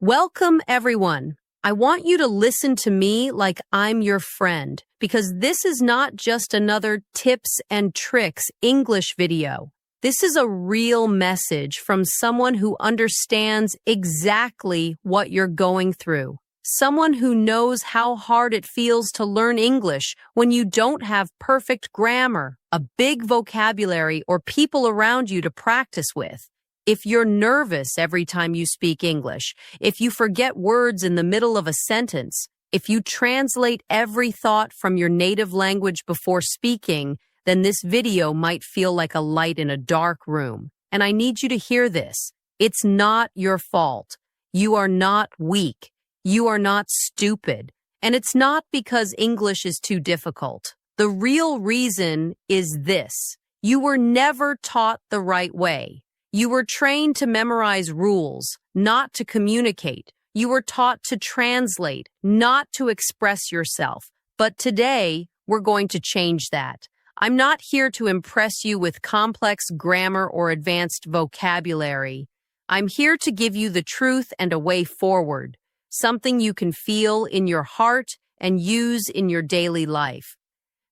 Welcome, everyone. I want you to listen to me like I'm your friend, because this is not just another tips and tricks English video. This is a real message from someone who understands exactly what you're going through. Someone who knows how hard it feels to learn English when you don't have perfect grammar, a big vocabulary, or people around you to practice with. If you're nervous every time you speak English, if you forget words in the middle of a sentence, if you translate every thought from your native language before speaking, then this video might feel like a light in a dark room. And I need you to hear this. It's not your fault. You are not weak. You are not stupid. And it's not because English is too difficult. The real reason is this. You were never taught the right way. You were trained to memorize rules, not to communicate. You were taught to translate, not to express yourself. But today, we're going to change that. I'm not here to impress you with complex grammar or advanced vocabulary. I'm here to give you the truth and a way forward, something you can feel in your heart and use in your daily life.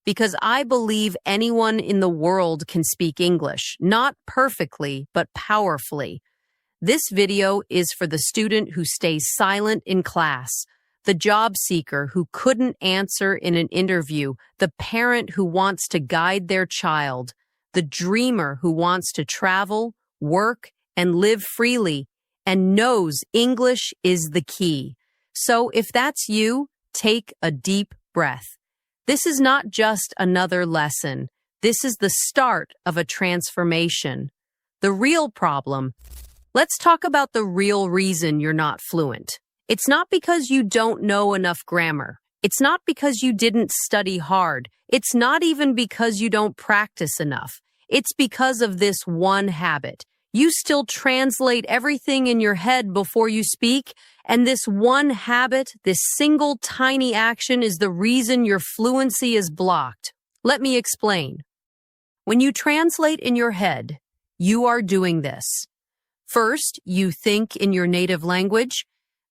Because I believe anyone in the world can speak English, not perfectly, but powerfully. This video is for the student who stays silent in class, the job seeker who couldn't answer in an interview, the parent who wants to guide their child, the dreamer who wants to travel, work, and live freely, and knows English is the key. So if that's you, take a deep breath. This is not just another lesson. This is the start of a transformation. The real problem. Let's talk about the real reason you're not fluent. It's not because you don't know enough grammar. It's not because you didn't study hard. It's not even because you don't practice enough. It's because of this one habit. You still translate everything in your head before you speak, and this one habit, this single tiny action is the reason your fluency is blocked. Let me explain. When you translate in your head, you are doing this. First, you think in your native language.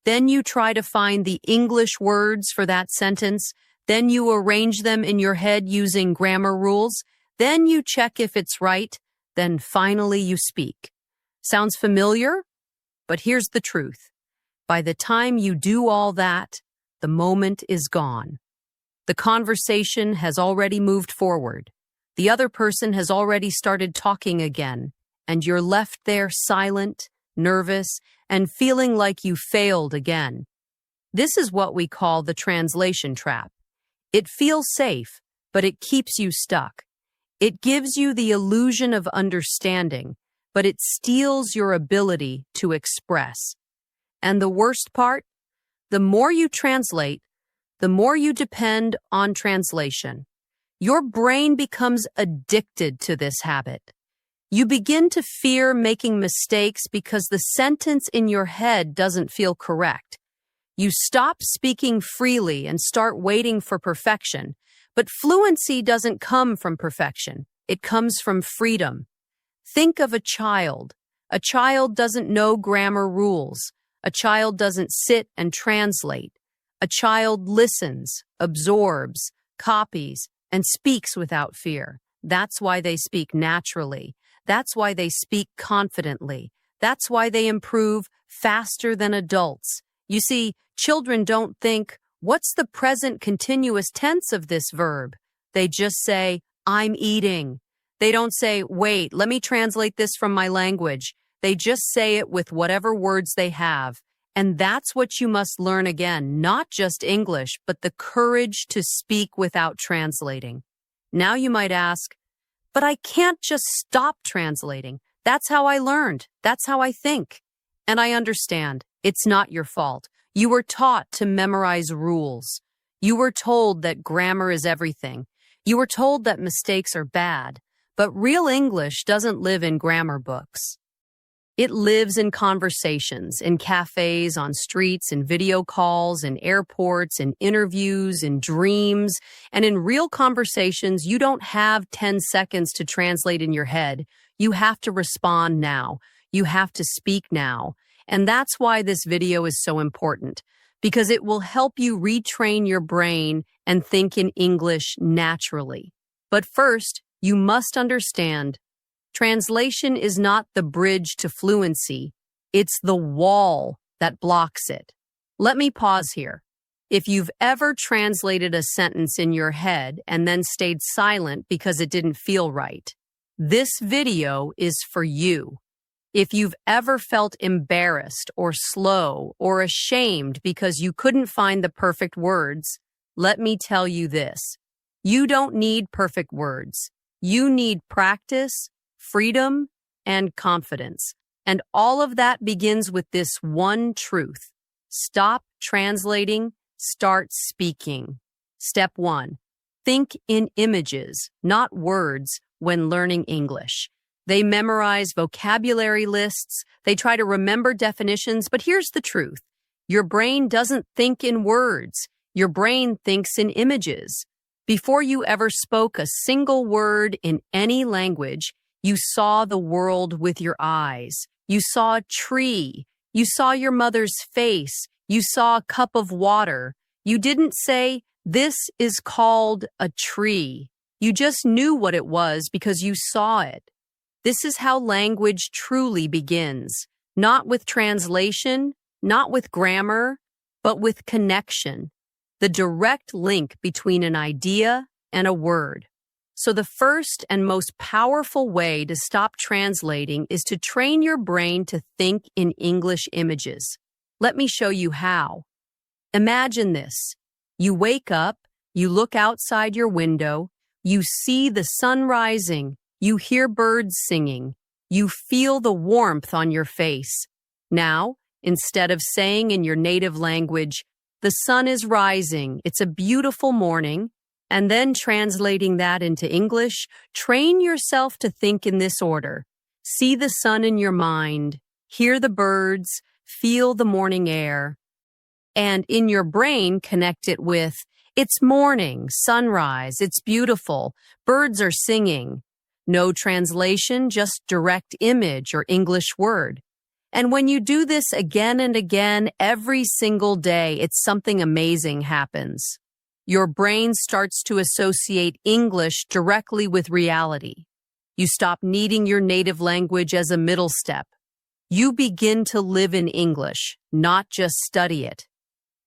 Then you try to find the English words for that sentence. Then you arrange them in your head using grammar rules. Then you check if it's right. Then finally you speak. Sounds familiar? But here's the truth. By the time you do all that, the moment is gone. The conversation has already moved forward. The other person has already started talking again, and you're left there silent, nervous, and feeling like you failed again. This is what we call the translation trap. It feels safe, but it keeps you stuck. It gives you the illusion of understanding, but it steals your ability to express. And the worst part? The more you translate, the more you depend on translation. Your brain becomes addicted to this habit. You begin to fear making mistakes because the sentence in your head doesn't feel correct. You stop speaking freely and start waiting for perfection. But fluency doesn't come from perfection. It comes from freedom. Think of a child. A child doesn't know grammar rules. A child doesn't sit and translate. A child listens, absorbs, copies, and speaks without fear. That's why they speak naturally. That's why they speak confidently. That's why they improve faster than adults. You see, children don't think, what's the present continuous tense of this verb? They just say, I'm eating. They don't say, wait, let me translate this from my language. They just say it with whatever words they have. And that's what you must learn again, not just English, but the courage to speak without translating. Now you might ask, but I can't just stop translating. That's how I learned. That's how I think. And I understand. It's not your fault. You were taught to memorize rules. You were told that grammar is everything. You were told that mistakes are bad. But real English doesn't live in grammar books. It lives in conversations, in cafes, on streets, in video calls, in airports, in interviews, in dreams. And in real conversations, you don't have 10 seconds to translate in your head. You have to respond now. You have to speak now. And that's why this video is so important, because it will help you retrain your brain and think in English naturally. But first, you must understand, translation is not the bridge to fluency, it's the wall that blocks it. Let me pause here. If you've ever translated a sentence in your head and then stayed silent because it didn't feel right, this video is for you. If you've ever felt embarrassed or slow or ashamed because you couldn't find the perfect words, let me tell you this. You don't need perfect words. You need practice, freedom, and confidence. And all of that begins with this one truth. Stop translating, start speaking. Step 1. Think in images, not words, when learning English. They memorize vocabulary lists, they try to remember definitions, but here's the truth. Your brain doesn't think in words. Your brain thinks in images. Before you ever spoke a single word in any language, you saw the world with your eyes. You saw a tree. You saw your mother's face. You saw a cup of water. You didn't say, "This is called a tree." You just knew what it was because you saw it. This is how language truly begins, not with translation, not with grammar, but with connection, the direct link between an idea and a word. So the first and most powerful way to stop translating is to train your brain to think in English images. Let me show you how. Imagine this. You wake up, you look outside your window, you see the sun rising, you hear birds singing, you feel the warmth on your face. Now, instead of saying in your native language, "The sun is rising, it's a beautiful morning," and then translating that into English, train yourself to think in this order. See the sun in your mind, hear the birds, feel the morning air, and in your brain connect it with, "It's morning, sunrise, it's beautiful, birds are singing." No translation, just direct image or English word. And when you do this again and again, every single day, it's something amazing happens. Your brain starts to associate English directly with reality. You stop needing your native language as a middle step. You begin to live in English, not just study it.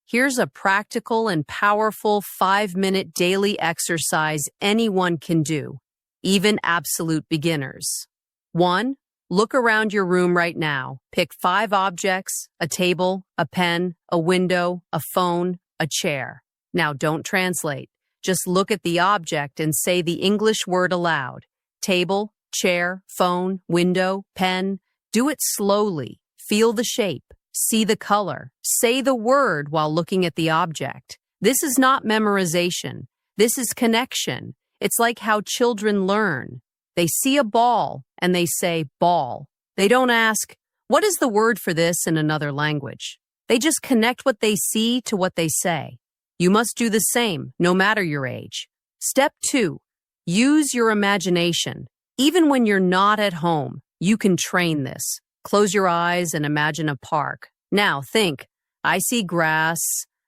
Here's a practical and powerful 5-minute daily exercise anyone can do, even absolute beginners. 1. Look around your room right now. Pick 5 objects, a table, a pen, a window, a phone, a chair. Now don't translate. Just look at the object and say the English word aloud. Table, chair, phone, window, pen. Do it slowly. Feel the shape. See the color. Say the word while looking at the object. This is not memorization. This is connection. It's like how children learn. They see a ball and they say ball. They don't ask, "What is the word for this in another language?" They just connect what they see to what they say. You must do the same, no matter your age. Step 2, use your imagination. Even when you're not at home, you can train this. Close your eyes and imagine a park. Now think, I see grass,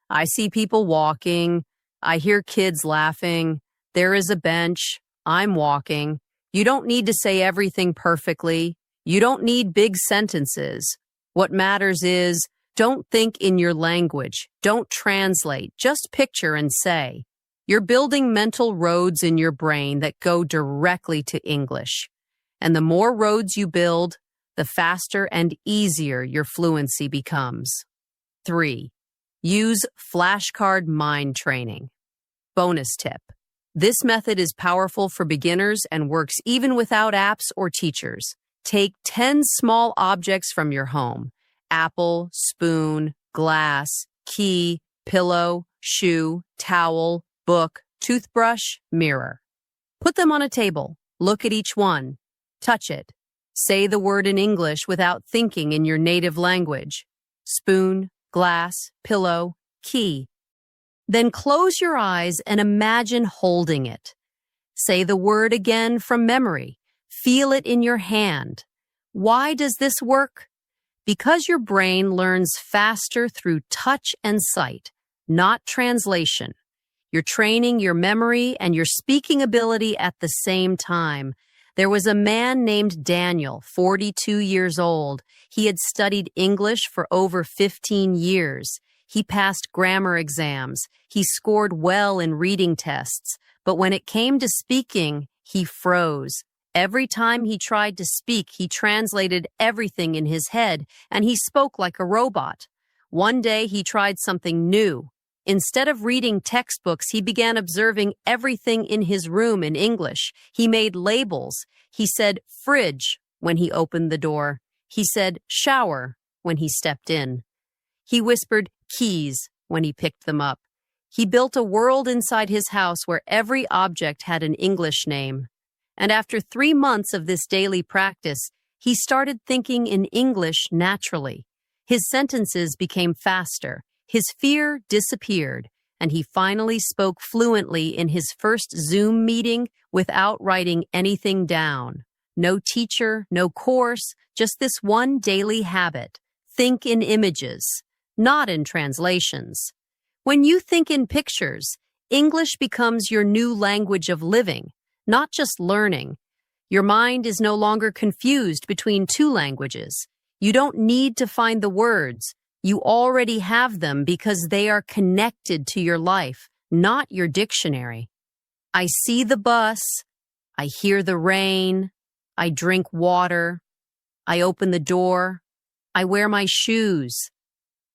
I see people walking, I hear kids laughing, there is a bench, I'm walking. You don't need to say everything perfectly. You don't need big sentences. What matters is, don't think in your language. Don't translate. Just picture and say. You're building mental roads in your brain that go directly to English. And the more roads you build, the faster and easier your fluency becomes. 3. Use flashcard mind training. Bonus tip. This method is powerful for beginners and works even without apps or teachers. Take 10 small objects from your home. Apple, spoon, glass, key, pillow, shoe, towel, book, toothbrush, mirror. Put them on a table. Look at each one. Touch it. Say the word in English without thinking in your native language. Spoon, glass, pillow, key. Then close your eyes and imagine holding it. Say the word again from memory. Feel it in your hand. Why does this work? Because your brain learns faster through touch and sight, not translation. You're training your memory and your speaking ability at the same time. There was a man named Daniel, 42 years old. He had studied English for over 15 years. He passed grammar exams. He scored well in reading tests. But when it came to speaking, he froze. Every time he tried to speak, he translated everything in his head, and he spoke like a robot. One day, he tried something new. Instead of reading textbooks, he began observing everything in his room in English. He made labels. He said fridge when he opened the door. He said shower when he stepped in. He whispered keys when he picked them up. He built a world inside his house where every object had an English name. And after 3 months of this daily practice, he started thinking in English naturally. His sentences became faster. His fear disappeared, and he finally spoke fluently in his first Zoom meeting without writing anything down. No teacher, no course, just this one daily habit. Think in images, not in translations. When you think in pictures, English becomes your new language of living, not just learning. Your mind is no longer confused between two languages. You don't need to find the words. You already have them because they are connected to your life, not your dictionary. I see the bus. I hear the rain. I drink water. I open the door. I wear my shoes.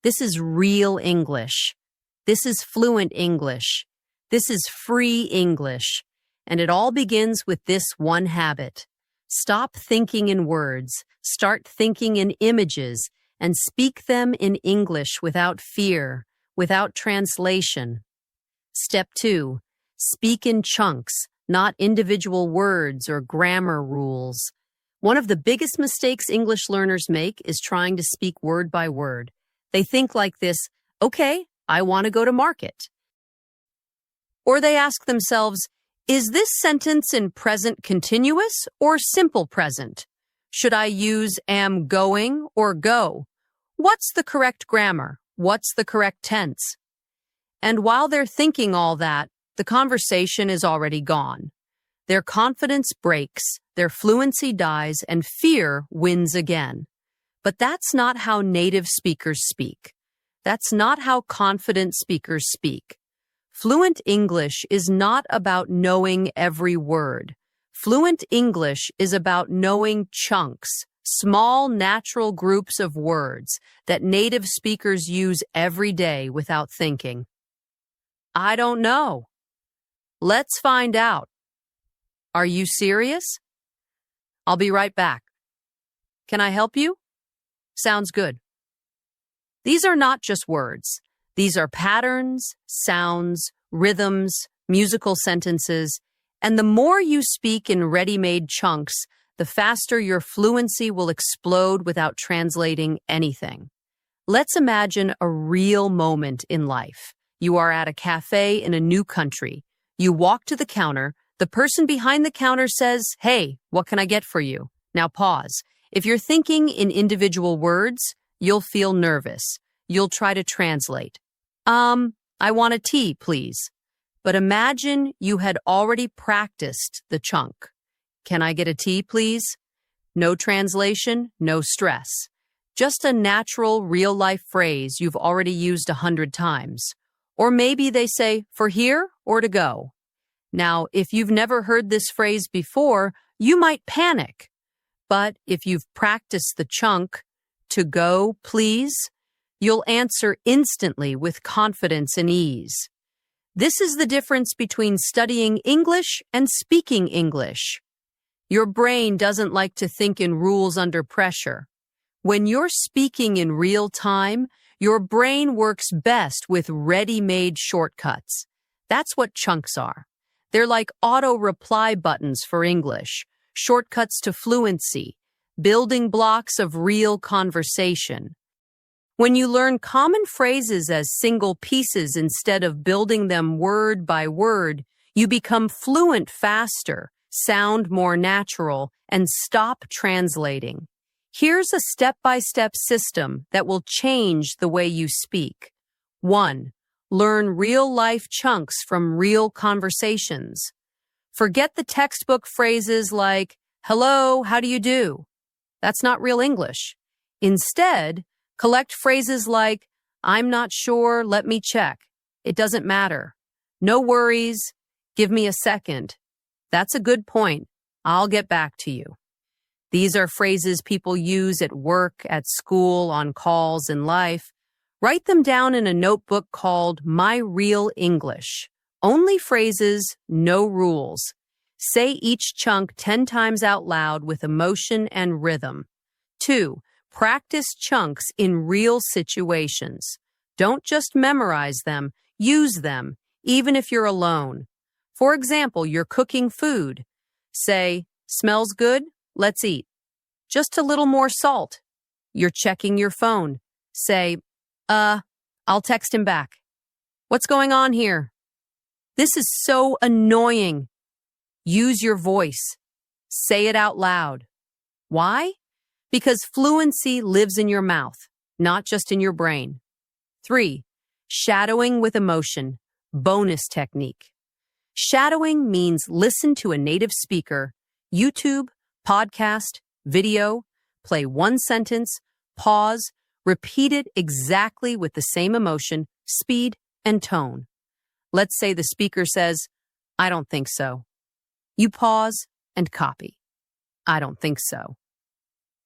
This is real English. This is fluent English. This is free English. And it all begins with this one habit. Stop thinking in words. Start thinking in images and speak them in English without fear, without translation. Step 2. Speak in chunks, not individual words or grammar rules. One of the biggest mistakes English learners make is trying to speak word by word. They think like this, okay, I want to go to market. Or they ask themselves, is this sentence in present continuous or simple present? Should I use am going or go? What's the correct grammar? What's the correct tense? And while they're thinking all that, the conversation is already gone. Their confidence breaks, their fluency dies, and fear wins again. But that's not how native speakers speak. That's not how confident speakers speak. Fluent English is not about knowing every word. Fluent English is about knowing chunks, small natural groups of words that native speakers use every day without thinking. I don't know. Let's find out. Are you serious? I'll be right back. Can I help you? Sounds good. These are not just words. These are patterns, sounds, rhythms, musical sentences, and the more you speak in ready-made chunks, the faster your fluency will explode without translating anything. Let's imagine a real moment in life. You are at a cafe in a new country. You walk to the counter. The person behind the counter says, "Hey, what can I get for you?" Now pause. If you're thinking in individual words, you'll feel nervous. You'll try to translate. I want a tea, please. But imagine you had already practiced the chunk. Can I get a tea, please? No translation, no stress. Just a natural, real-life phrase you've already used 100 times. Or maybe they say, for here or to go. Now, if you've never heard this phrase before, you might panic. But if you've practiced the chunk, to go, please, you'll answer instantly with confidence and ease. This is the difference between studying English and speaking English. Your brain doesn't like to think in rules under pressure. When you're speaking in real time, your brain works best with ready-made shortcuts. That's what chunks are. They're like auto-reply buttons for English, shortcuts to fluency, building blocks of real conversation. When you learn common phrases as single pieces instead of building them word by word, you become fluent faster, sound more natural, and stop translating. Here's a step-by-step system that will change the way you speak. 1. Learn real-life chunks from real conversations. Forget the textbook phrases like, "Hello, how do you do?" That's not real English. Instead, collect phrases like, "I'm not sure, let me check. It doesn't matter. No worries, give me a second. That's a good point. I'll get back to you." These are phrases people use at work, at school, on calls, in life. Write them down in a notebook called My Real English. Only phrases, no rules. Say each chunk 10 times out loud with emotion and rhythm. 2. Practice chunks in real situations. Don't just memorize them, use them, even if you're alone. For example, you're cooking food. Say, "Smells good? Let's eat. Just a little more salt." You're checking your phone. Say, I'll text him back. "What's going on here?" This is so annoying. Use your voice. Say it out loud. Why? Because fluency lives in your mouth, not just in your brain. 3. Shadowing with emotion. Bonus technique. Shadowing means listen to a native speaker, YouTube, podcast, video, play one sentence, pause, repeat it exactly with the same emotion, speed, and tone. Let's say the speaker says, "I don't think so." You pause and copy. "I don't think so."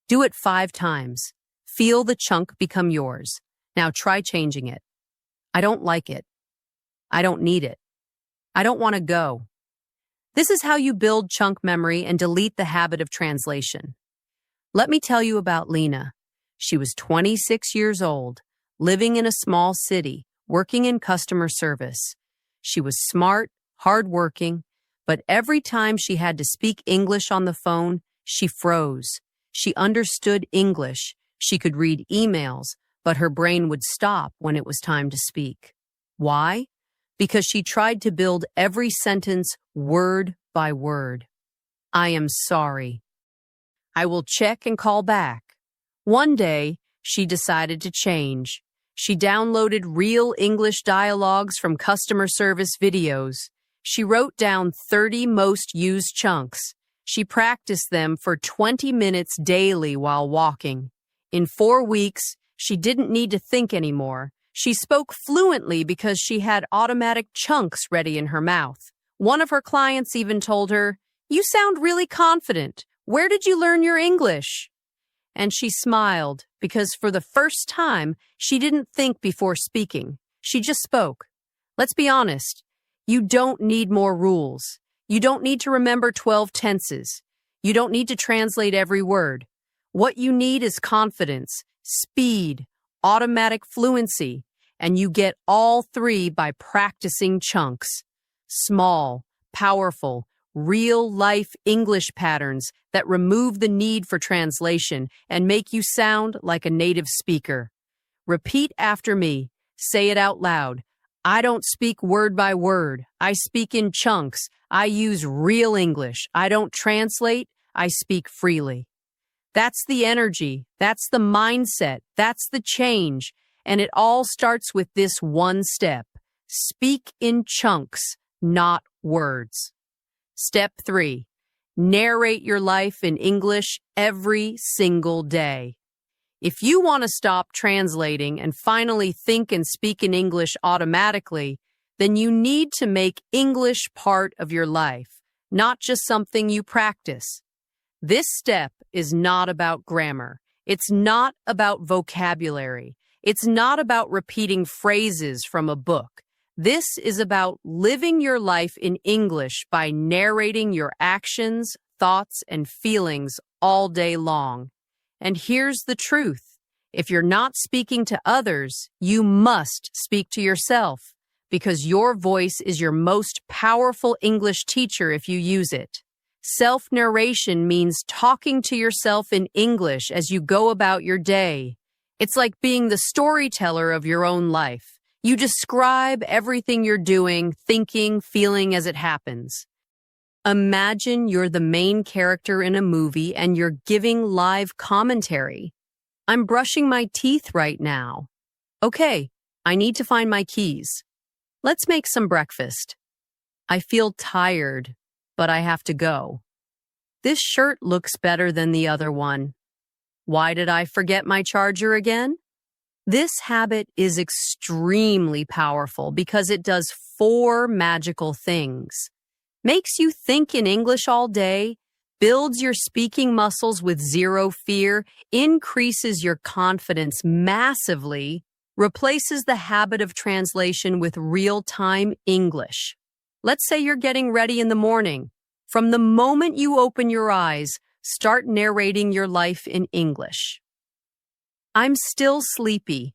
Do it 5 times. Feel the chunk become yours. Now try changing it. "I don't like it." "I don't need it." "I don't want to go." This is how you build chunk memory and delete the habit of translation. Let me tell you about Lena. She was 26 years old, living in a small city, working in customer service. She was smart, hardworking, but every time she had to speak English on the phone, she froze. She understood English. She could read emails, but her brain would stop when it was time to speak. Why? Because she tried to build every sentence word by word. "I am sorry." "I will check and call back." One day, she decided to change. She downloaded real English dialogues from customer service videos. She wrote down 30 most used chunks. She practiced them for 20 minutes daily while walking. In 4 weeks, she didn't need to think anymore. She spoke fluently because she had automatic chunks ready in her mouth. One of her clients even told her, "You sound really confident. Where did you learn your English?" And she smiled because for the first time, she didn't think before speaking. She just spoke. Let's be honest. You don't need more rules. You don't need to remember 12 tenses. You don't need to translate every word. What you need is confidence, speed, automatic fluency, and you get all 3 by practicing chunks. Small, powerful, real-life English patterns that remove the need for translation and make you sound like a native speaker. Repeat after me. Say it out loud. "I don't speak word by word. I speak in chunks. I use real English. I don't translate. I speak freely." That's the energy. That's the mindset. That's the change. And it all starts with this one step. Speak in chunks, not words. Step 3. Narrate your life in English every single day. If you want to stop translating and finally think and speak in English automatically, then you need to make English part of your life, not just something you practice. This step is not about grammar. It's not about vocabulary. It's not about repeating phrases from a book. This is about living your life in English by narrating your actions, thoughts, and feelings all day long. And here's the truth. If you're not speaking to others, you must speak to yourself, because your voice is your most powerful English teacher if you use it. Self-narration means talking to yourself in English as you go about your day. It's like being the storyteller of your own life. You describe everything you're doing, thinking, feeling as it happens. Imagine you're the main character in a movie and you're giving live commentary. I'm brushing my teeth right now. Okay, I need to find my keys. Let's make some breakfast. I feel tired, but I have to go. This shirt looks better than the other one. Why did I forget my charger again? This habit is extremely powerful because it does 4 magical things. Makes you think in English all day, builds your speaking muscles with 0 fear, increases your confidence massively, replaces the habit of translation with real-time English. Let's say you're getting ready in the morning. From the moment you open your eyes, start narrating your life in English. I'm still sleepy.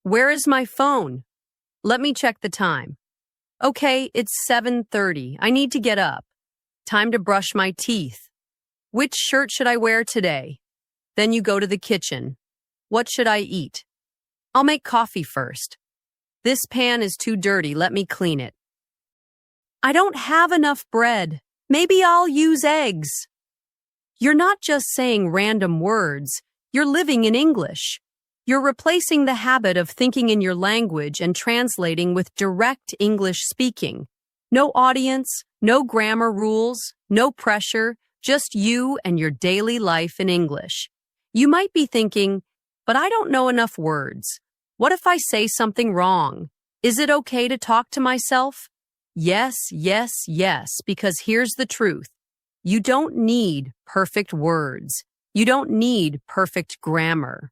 Where is my phone? Let me check the time. Okay, it's 7:30. I need to get up. Time to brush my teeth. Which shirt should I wear today? Then you go to the kitchen. What should I eat? I'll make coffee first. This pan is too dirty. Let me clean it. I don't have enough bread. Maybe I'll use eggs. You're not just saying random words. You're living in English. You're replacing the habit of thinking in your language and translating with direct English speaking. No audience, no grammar rules, no pressure, just you and your daily life in English. You might be thinking, but I don't know enough words. What if I say something wrong? Is it okay to talk to myself? Yes, yes, yes, because here's the truth. You don't need perfect words. You don't need perfect grammar.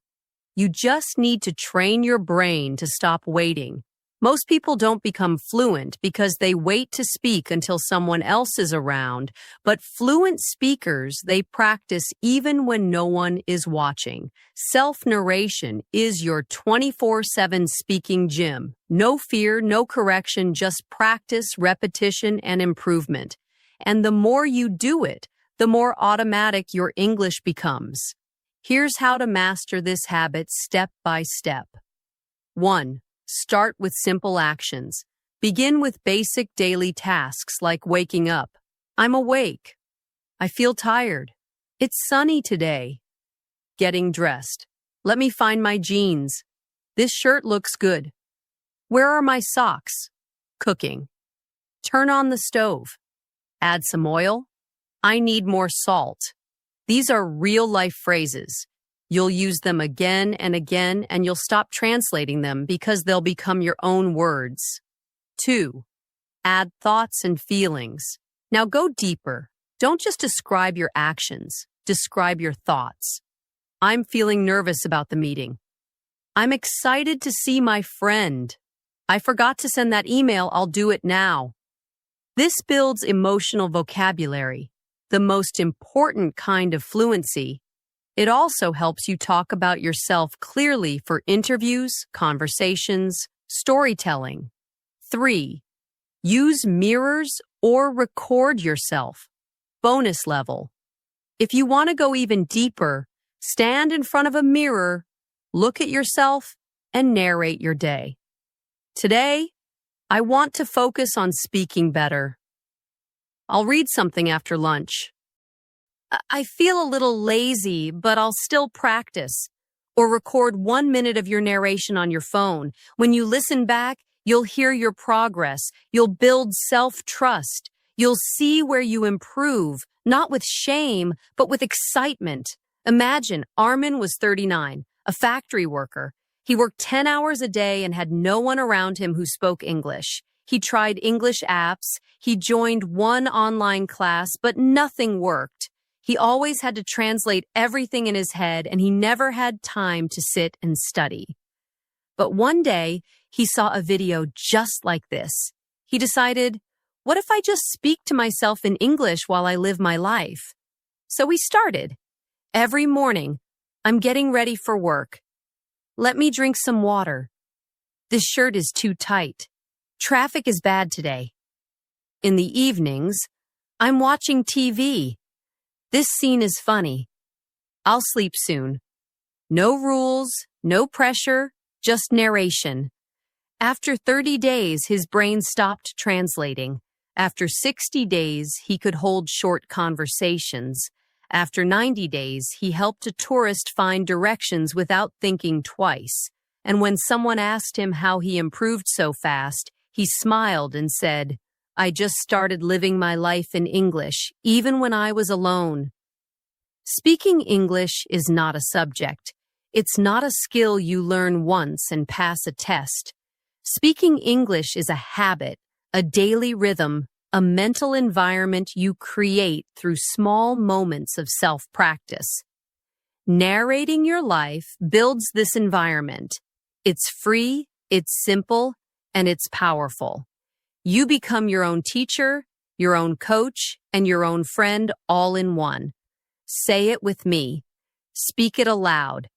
You just need to train your brain to stop waiting. Most people don't become fluent because they wait to speak until someone else is around, but fluent speakers, they practice even when no one is watching. Self-narration is your 24/7 speaking gym. No fear, no correction, just practice, repetition, and improvement. And the more you do it, the more automatic your English becomes. Here's how to master this habit step by step. 1. Start with simple actions. Begin with basic daily tasks like waking up. I'm awake. I feel tired. It's sunny today. Getting dressed. Let me find my jeans. This shirt looks good. Where are my socks? Cooking. Turn on the stove. Add some oil. I need more salt. These are real-life phrases. You'll use them again and again, and you'll stop translating them because they'll become your own words. 2. Add thoughts and feelings. Now go deeper. Don't just describe your actions. Describe your thoughts. I'm feeling nervous about the meeting. I'm excited to see my friend. I forgot to send that email. I'll do it now. This builds emotional vocabulary, the most important kind of fluency. It also helps you talk about yourself clearly for interviews, conversations, storytelling. 3. Use mirrors or record yourself. Bonus level. If you want to go even deeper, stand in front of a mirror, look at yourself, and narrate your day. Today, I want to focus on speaking better. I'll read something after lunch. I feel a little lazy, but I'll still practice. Or record 1 minute of your narration on your phone. When you listen back, you'll hear your progress. You'll build self-trust. You'll see where you improve, not with shame, but with excitement. Imagine Armin was 39, a factory worker. He worked 10 hours a day and had no one around him who spoke English. He tried English apps. He joined one online class, but nothing worked. He always had to translate everything in his head, and he never had time to sit and study. But one day, he saw a video just like this. He decided, what if I just speak to myself in English while I live my life? So he started. Every morning, I'm getting ready for work. Let me drink some water. This shirt is too tight. Traffic is bad today. In the evenings, I'm watching TV. This scene is funny. I'll sleep soon. No rules, no pressure, just narration. After 30 days, his brain stopped translating. After 60 days, he could hold short conversations. After 90 days, he helped a tourist find directions without thinking twice. And when someone asked him how he improved so fast, he smiled and said, "I just started living my life in English, even when I was alone." Speaking English is not a subject. It's not a skill you learn once and pass a test. Speaking English is a habit, a daily rhythm, a mental environment you create through small moments of self-practice. Narrating your life builds this environment. It's free, it's simple, and it's powerful. You become your own teacher, your own coach, and your own friend all in one. Say it with me. Speak it aloud.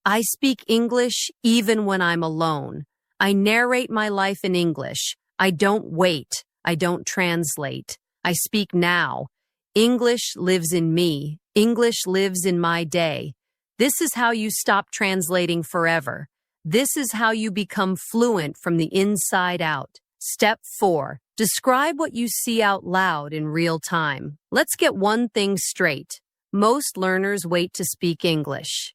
I speak English even when I'm alone. I narrate my life in English. I don't wait. I don't translate. I speak now. English lives in me. English lives in my day. This is how you stop translating forever. This is how you become fluent from the inside out. Step 4. Describe what you see out loud in real time. Let's get one thing straight. Most learners wait to speak English.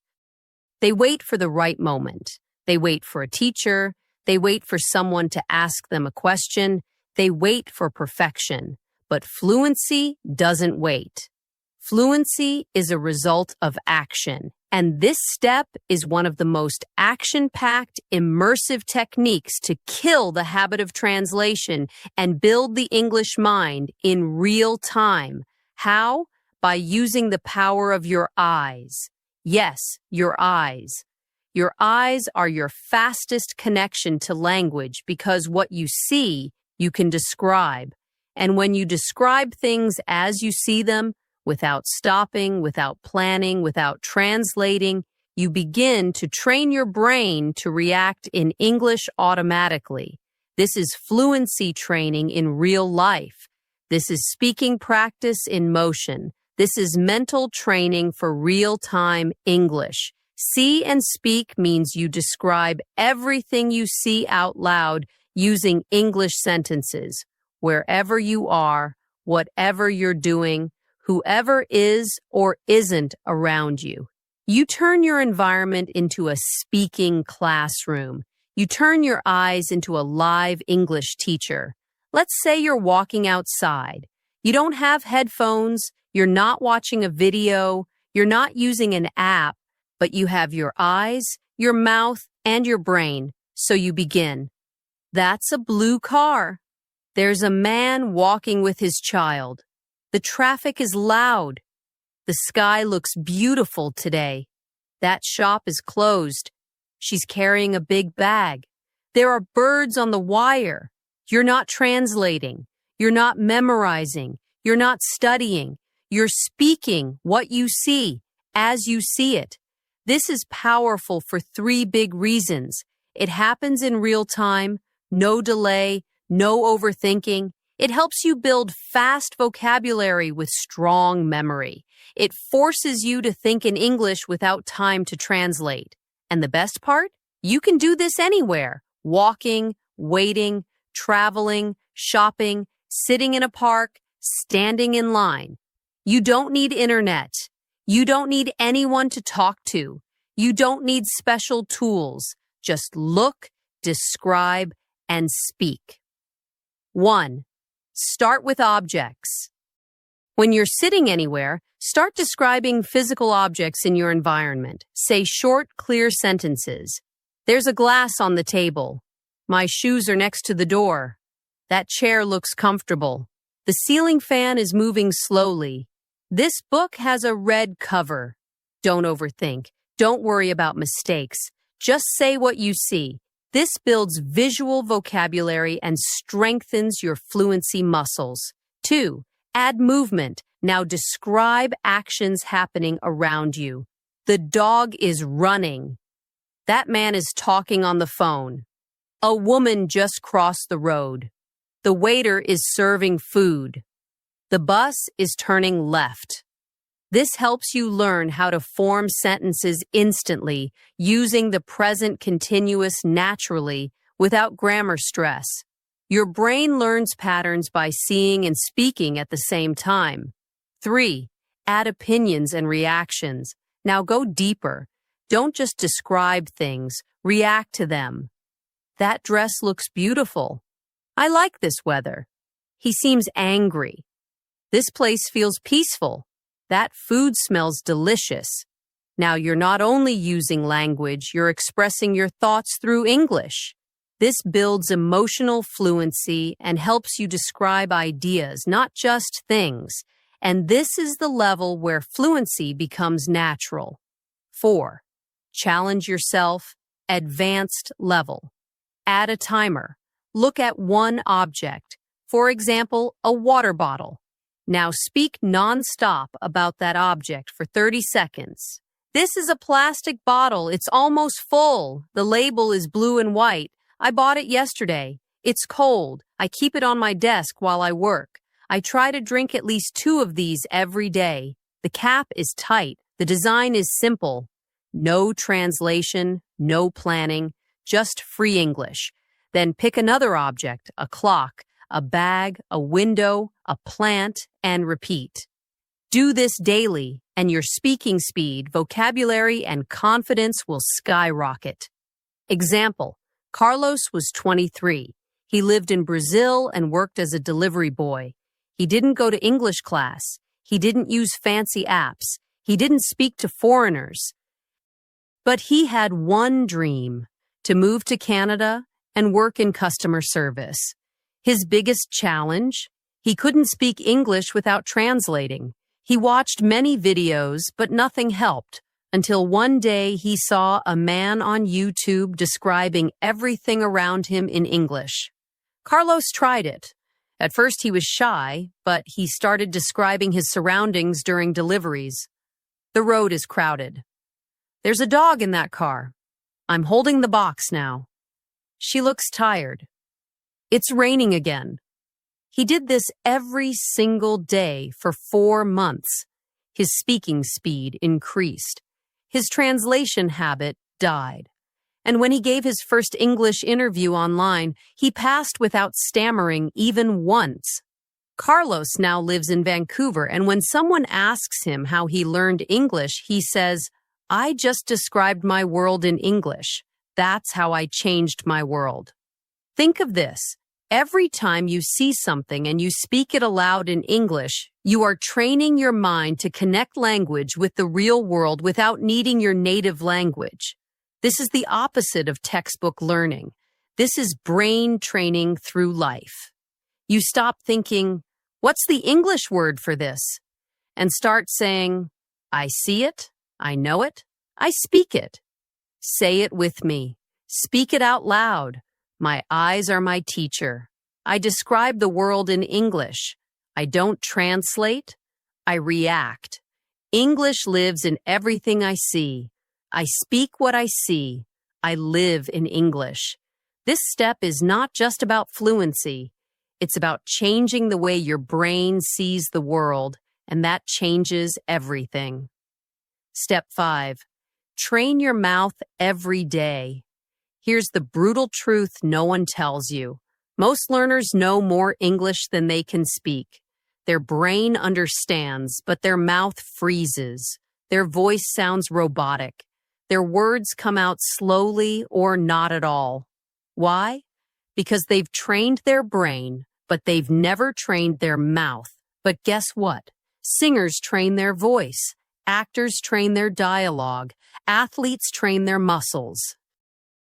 They wait for the right moment. They wait for a teacher. They wait for someone to ask them a question. They wait for perfection. But fluency doesn't wait. Fluency is a result of action. And this step is one of the most action-packed, immersive techniques to kill the habit of translation and build the English mind in real time. How? By using the power of your eyes. Yes, your eyes. Your eyes are your fastest connection to language because what you see, you can describe. And when you describe things as you see them, without stopping, without planning, without translating, you begin to train your brain to react in English automatically. This is fluency training in real life. This is speaking practice in motion. This is mental training for real-time English. See and speak means you describe everything you see out loud using English sentences. Wherever you are, whatever you're doing, whoever is or isn't around you. You turn your environment into a speaking classroom. You turn your eyes into a live English teacher. Let's say you're walking outside. You don't have headphones, you're not watching a video, you're not using an app, but you have your eyes, your mouth, and your brain. So you begin. That's a blue car. There's a man walking with his child. The traffic is loud. The sky looks beautiful today. That shop is closed. She's carrying a big bag. There are birds on the wire. You're not translating. You're not memorizing. You're not studying. You're speaking what you see as you see it. This is powerful for 3 big reasons. It happens in real time, no delay, no overthinking. It helps you build fast vocabulary with strong memory. It forces you to think in English without time to translate. And the best part? You can do this anywhere. Walking, waiting, traveling, shopping, sitting in a park, standing in line. You don't need internet. You don't need anyone to talk to. You don't need special tools. Just look, describe, and speak. 1. Start with objects. When you're sitting anywhere, start describing physical objects in your environment. Say short, clear sentences. There's a glass on the table. My shoes are next to the door. That chair looks comfortable. The ceiling fan is moving slowly. This book has a red cover. Don't overthink. Don't worry about mistakes. Just say what you see. This builds visual vocabulary and strengthens your fluency muscles. 2. Add movement. Now describe actions happening around you. The dog is running. That man is talking on the phone. A woman just crossed the road. The waiter is serving food. The bus is turning left. This helps you learn how to form sentences instantly, using the present continuous naturally without grammar stress. Your brain learns patterns by seeing and speaking at the same time. 3. Add opinions and reactions. Now go deeper. Don't just describe things, react to them. That dress looks beautiful. I like this weather. He seems angry. This place feels peaceful. That food smells delicious. Now you're not only using language, you're expressing your thoughts through English. This builds emotional fluency and helps you describe ideas, not just things. And this is the level where fluency becomes natural. 4. Challenge yourself, advanced level. Add a timer. Look at one object. For example, a water bottle. Now speak non-stop about that object for 30 seconds. This is a plastic bottle. It's almost full. The label is blue and white. I bought it yesterday. It's cold. I keep it on my desk while I work. I try to drink at least 2 of these every day. The cap is tight. The design is simple. No translation, no planning, just free English. Then pick another object, a clock, a bag, a window, a plant, and repeat. Do this daily, and your speaking speed, vocabulary, and confidence will skyrocket. Example: Carlos was 23. He lived in Brazil and worked as a delivery boy. He didn't go to English class. He didn't use fancy apps. He didn't speak to foreigners. But he had one dream: to move to Canada and work in customer service. His biggest challenge? He couldn't speak English without translating. He watched many videos, but nothing helped, until one day he saw a man on YouTube describing everything around him in English. Carlos tried it. At first he was shy, but he started describing his surroundings during deliveries. The road is crowded. There's a dog in that car. I'm holding the box now. She looks tired. It's raining again. He did this every single day for 4 months. His speaking speed increased. His translation habit died. And when he gave his first English interview online, he passed without stammering even once. Carlos now lives in Vancouver, and when someone asks him how he learned English, he says, "I just described my world in English. That's how I changed my world." Think of this. Every time you see something and you speak it aloud in English, you are training your mind to connect language with the real world without needing your native language. This is the opposite of textbook learning. This is brain training through life. You stop thinking, "What's the English word for this?" and start saying, "I see it, I know it, I speak it." Say it with me. Speak it out loud. My eyes are my teacher. I describe the world in English. I don't translate. I react. English lives in everything I see. I speak what I see. I live in English. This step is not just about fluency. It's about changing the way your brain sees the world, and that changes everything. Step 5. Train your mouth every day. Here's the brutal truth no one tells you. Most learners know more English than they can speak. Their brain understands, but their mouth freezes. Their voice sounds robotic. Their words come out slowly or not at all. Why? Because they've trained their brain, but they've never trained their mouth. But guess what? Singers train their voice. Actors train their dialogue. Athletes train their muscles.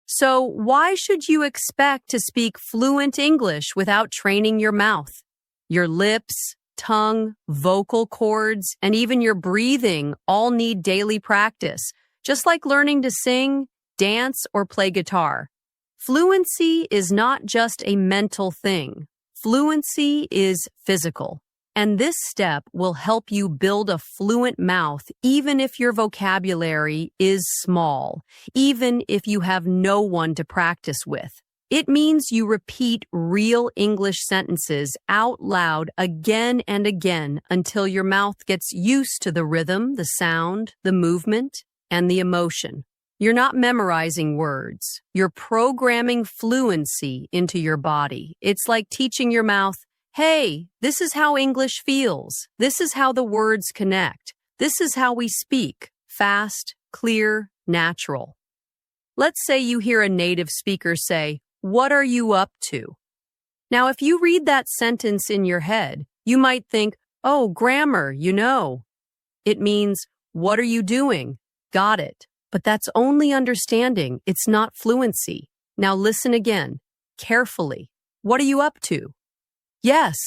So why should you expect to speak fluent English without training your mouth? Your lips, tongue, vocal cords, and even your breathing all need daily practice, just like learning to sing, dance, or play guitar. Fluency is not just a mental thing. Fluency is physical. And this step will help you build a fluent mouth even if your vocabulary is small, even if you have no one to practice with. It means you repeat real English sentences out loud again and again until your mouth gets used to the rhythm, the sound, the movement, and the emotion. You're not memorizing words. You're programming fluency into your body. It's like teaching your mouth, hey, this is how English feels. This is how the words connect. This is how we speak. Fast, clear, natural. Let's say you hear a native speaker say, "What are you up to?" Now, if you read that sentence in your head, you might think, oh, grammar, you know. It means, what are you doing? Got it. But that's only understanding. It's not fluency. Now listen again, carefully. What are you up to? Yes,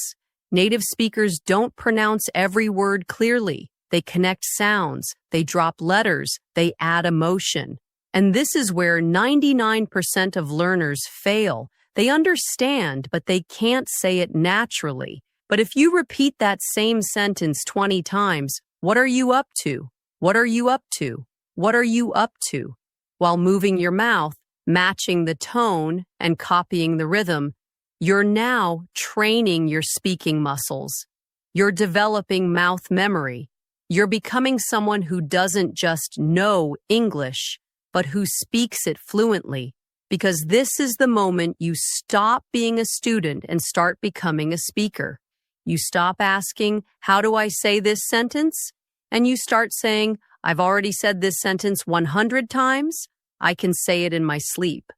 native speakers don't pronounce every word clearly. They connect sounds, they drop letters, they add emotion. And this is where 99% of learners fail. They understand, but they can't say it naturally. But if you repeat that same sentence 20 times, what are you up to? What are you up to? What are you up to? While moving your mouth, matching the tone, and copying the rhythm, you're now training your speaking muscles. You're developing mouth memory. You're becoming someone who doesn't just know English, but who speaks it fluently. Because this is the moment you stop being a student and start becoming a speaker. You stop asking, how do I say this sentence? And you start saying, I've already said this sentence 100 times. I can say it in my sleep.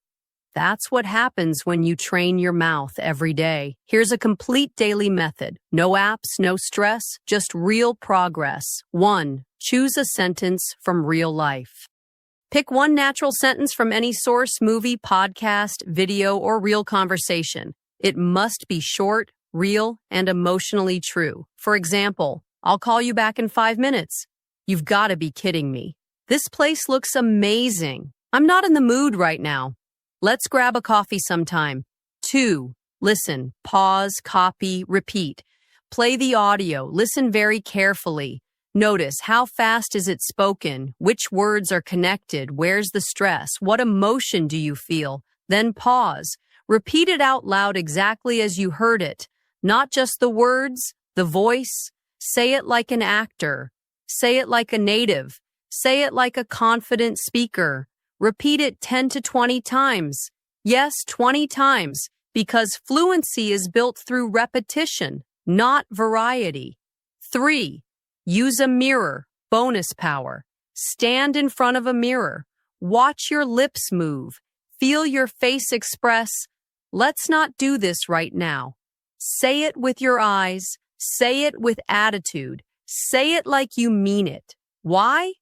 That's what happens when you train your mouth every day. Here's a complete daily method. No apps, no stress, just real progress. 1. Choose a sentence from real life. Pick one natural sentence from any source, movie, podcast, video, or real conversation. It must be short, real, and emotionally true. For example, I'll call you back in 5 minutes. You've got to be kidding me. This place looks amazing. I'm not in the mood right now. Let's grab a coffee sometime. 2. Listen, pause, copy, repeat. Play the audio. Listen very carefully. Notice how fast is it spoken? Which words are connected? Where's the stress? What emotion do you feel? Then pause. Repeat it out loud exactly as you heard it. Not just the words, the voice. Say it like an actor. Say it like a native. Say it like a confident speaker. Repeat it 10 to 20 times. Yes, 20 times, because fluency is built through repetition, not variety. 3. Use a mirror, bonus power. Stand in front of a mirror. Watch your lips move. Feel your face express, let's not do this right now. Say it with your eyes. Say it with attitude. Say it like you mean it. Why?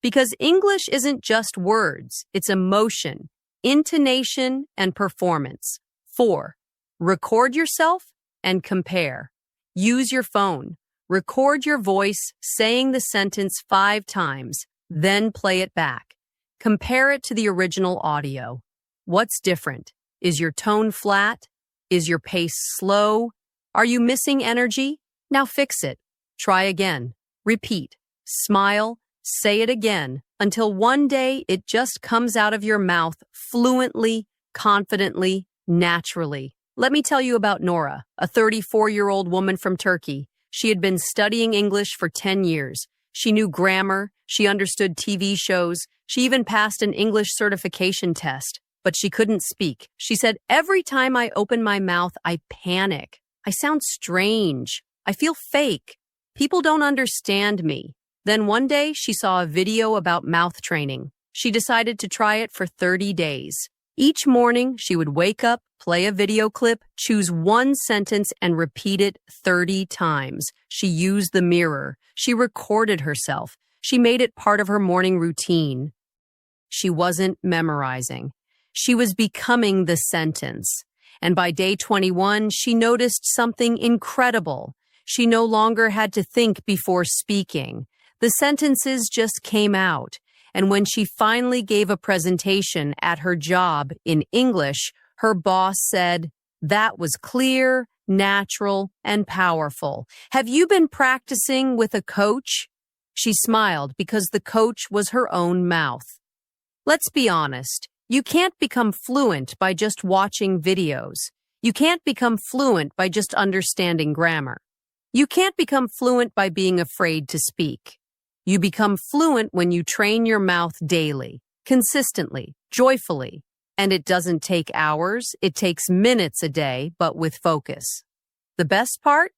Because English isn't just words, it's emotion, intonation, and performance. 4. Record yourself and compare. Use your phone. Record your voice saying the sentence 5 times, then play it back. Compare it to the original audio. What's different? Is your tone flat? Is your pace slow? Are you missing energy? Now fix it. Try again. Repeat. Smile. Say it again until one day it just comes out of your mouth fluently, confidently, naturally. Let me tell you about Nora, a 34-year-old woman from Turkey. She had been studying English for 10 years. She knew grammar. She understood TV shows. She even passed an English certification test. But she couldn't speak. She said, every time I open my mouth, I panic. I sound strange. I feel fake. People don't understand me. Then one day, she saw a video about mouth training. She decided to try it for 30 days. Each morning, she would wake up, play a video clip, choose one sentence, and repeat it 30 times. She used the mirror. She recorded herself. She made it part of her morning routine. She wasn't memorizing. She was becoming the sentence. And by day 21, she noticed something incredible. She no longer had to think before speaking. The sentences just came out. And when she finally gave a presentation at her job in English, her boss said, "That was clear, natural, and powerful. Have you been practicing with a coach?" She smiled because the coach was her own mouth. Let's be honest. You can't become fluent by just watching videos. You can't become fluent by just understanding grammar. You can't become fluent by being afraid to speak. You become fluent when you train your mouth daily. consistently, joyfully. And it doesn't take hours, it takes minutes a day, but with focus. The best part?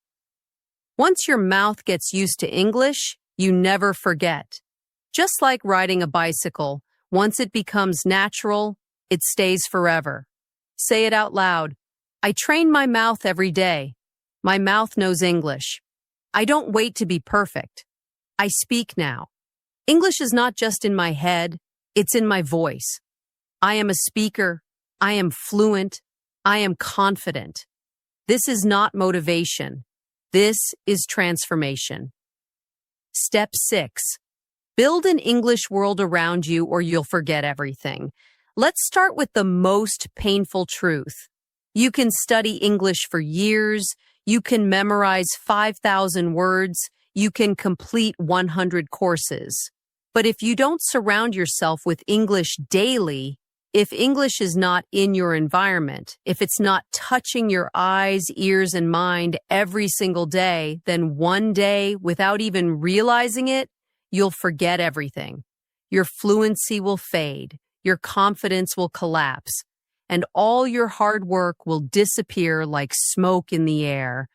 Once your mouth gets used to English, you never forget. Just like riding a bicycle, once it becomes natural, it stays forever. Say it out loud. I train my mouth every day. My mouth knows English. I don't wait to be perfect. I speak now. English is not just in my head, it's in my voice. I am a speaker. I am fluent. I am confident. This is not motivation. This is transformation. Step 6. Build an English world around you or you'll forget everything. Let's start with the most painful truth. You can study English for years. You can memorize 5,000 words. You can complete 100 courses. But if you don't surround yourself with English daily, if English is not in your environment, if it's not touching your eyes, ears, and mind every single day, then one day, without even realizing it, you'll forget everything. Your fluency will fade, your confidence will collapse, and all your hard work will disappear like smoke in the air.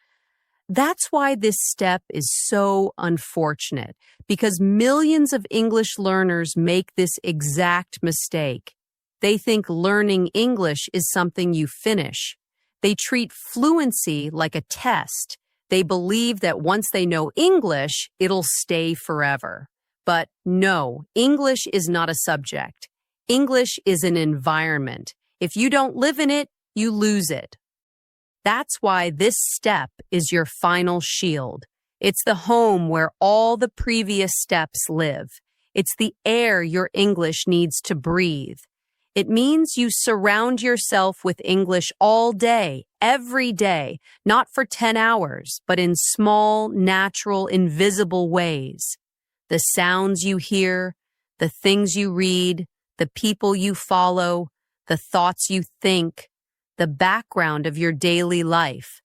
That's why this step is so unfortunate, because millions of English learners make this exact mistake. They think learning English is something you finish. They treat fluency like a test. They believe that once they know English, it'll stay forever. But no, English is not a subject. English is an environment. If you don't live in it, you lose it. That's why this step is your final shield. It's the home where all the previous steps live. It's the air your English needs to breathe. It means you surround yourself with English all day, every day, not for 10 hours, but in small, natural, invisible ways. The sounds you hear, the things you read, the people you follow, the thoughts you think, the background of your daily life.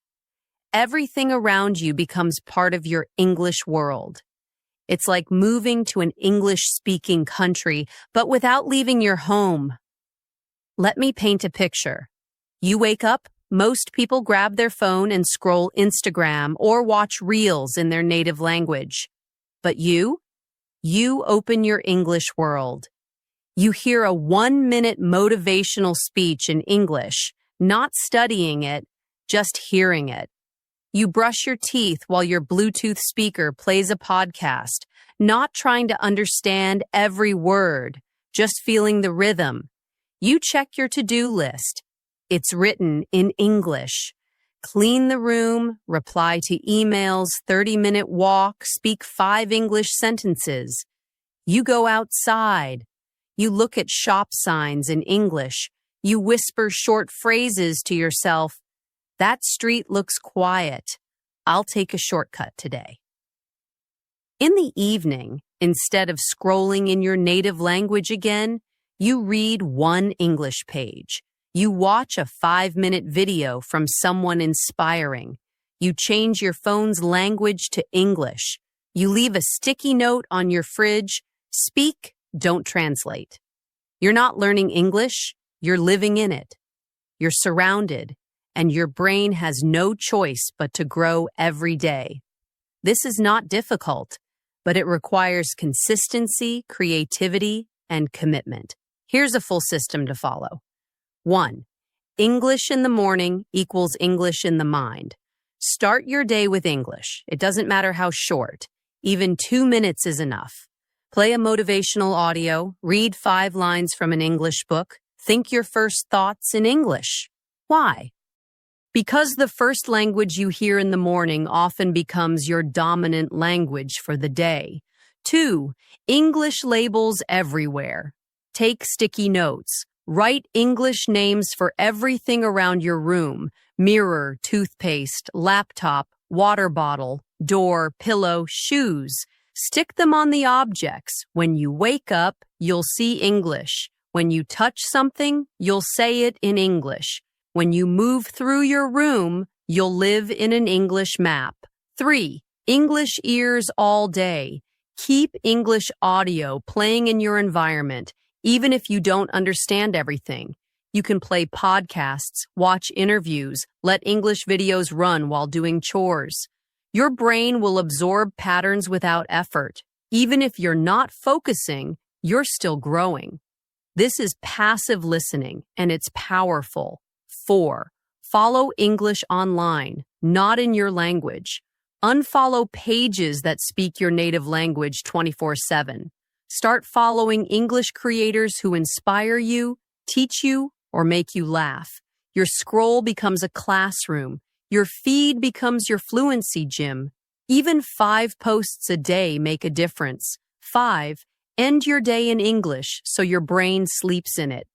Everything around you becomes part of your English world. It's like moving to an English-speaking country, but without leaving your home. Let me paint a picture. You wake up, most people grab their phone and scroll Instagram or watch reels in their native language. But you open your English world. You hear a 1-minute motivational speech in English, not studying it, just hearing it. You brush your teeth while your Bluetooth speaker plays a podcast, not trying to understand every word, just feeling the rhythm. You check your to-do list. It's written in English. Clean the room, reply to emails, 30-minute walk, speak 5 English sentences. You go outside. You look at shop signs in English. You whisper short phrases to yourself. That street looks quiet. I'll take a shortcut today. In the evening, instead of scrolling in your native language again, you read 1 English page. You watch a 5-minute video from someone inspiring. You change your phone's language to English. You leave a sticky note on your fridge. Speak, don't translate. You're not learning English, you're living in it. You're surrounded, and your brain has no choice but to grow every day. This is not difficult, but it requires consistency, creativity, and commitment. Here's a full system to follow. 1. English in the morning equals English in the mind. Start your day with English. It doesn't matter how short. Even 2 minutes is enough. Play a motivational audio, read 5 lines from an English book, think your first thoughts in English. Why? Because the first language you hear in the morning often becomes your dominant language for the day. 2. English labels everywhere. Take sticky notes. Write English names for everything around your room: mirror, toothpaste, laptop, water bottle, door, pillow, shoes. Stick them on the objects. When you wake up, you'll see English. When you touch something, you'll say it in English. When you move through your room, you'll live in an English map. 3. English ears all day. Keep English audio playing in your environment. Even if you don't understand everything, you can play podcasts, watch interviews, let English videos run while doing chores. Your brain will absorb patterns without effort. Even if you're not focusing, you're still growing. This is passive listening, and it's powerful. 4. Follow English online, not in your language. Unfollow pages that speak your native language 24/7. Start following English creators who inspire you, teach you, or make you laugh. Your scroll becomes a classroom. Your feed becomes your fluency gym. Even 5 posts a day make a difference. 5. End your day in English so your brain sleeps in it.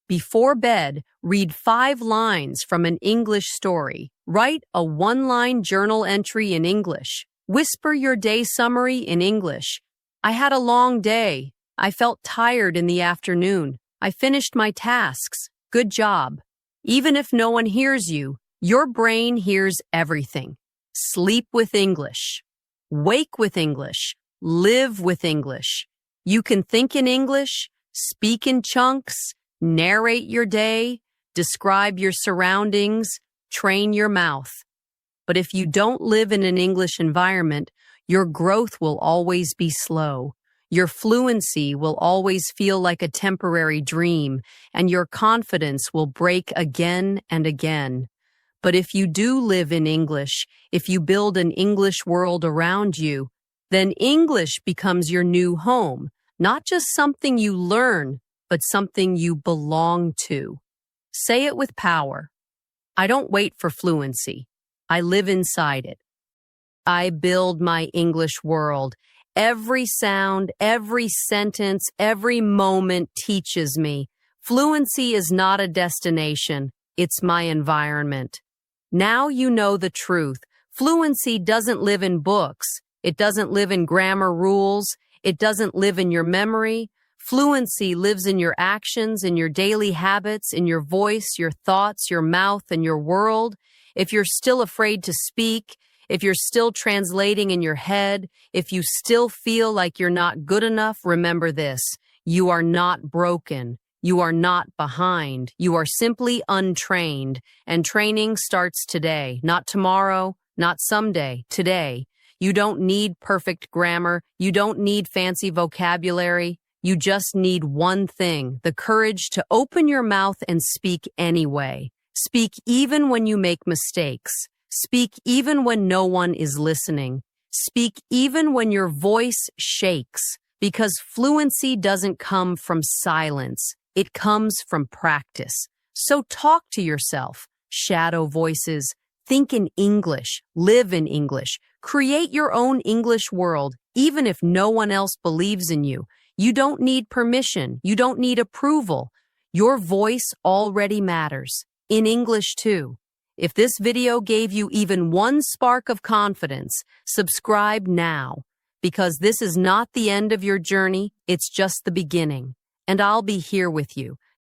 Before bed, read 5 lines from an English story. Write a 1-line journal entry in English. Whisper your day summary in English. I had a long day. I felt tired in the afternoon. I finished my tasks. Good job. Even if no one hears you, your brain hears everything. Sleep with English. Wake with English. Live with English. You can think in English, speak in chunks, narrate your day, describe your surroundings, train your mouth. But if you don't live in an English environment, your growth will always be slow. Your fluency will always feel like a temporary dream, and your confidence will break again and again. But if you do live in English, if you build an English world around you, then English becomes your new home, not just something you learn, but something you belong to. Say it with power. I don't wait for fluency. I live inside it. I build my English world. Every sound, every sentence, every moment teaches me. Fluency is not a destination. It's my environment. Now you know the truth. Fluency doesn't live in books. It doesn't live in grammar rules. It doesn't live in your memory. Fluency lives in your actions, in your daily habits, in your voice, your thoughts, your mouth, and your world. If you're still afraid to speak, if you're still translating in your head, if you still feel like you're not good enough, remember this. You are not broken. You are not behind. You are simply untrained. And training starts today, not tomorrow, not someday, today. You don't need perfect grammar. You don't need fancy vocabulary. You just need one thing, the courage to open your mouth and speak anyway. Speak even when you make mistakes. Speak even when no one is listening. Speak even when your voice shakes, because fluency doesn't come from silence. It comes from practice. So talk to yourself. Shadow voices. Think in English. Live in English. Create your own English world, even if no one else believes in you. You don't need permission. You don't need approval. Your voice already matters. In English, too. If this video gave you even one spark of confidence, subscribe now, because this is not the end of your journey, it's just the beginning. And I'll be here with you,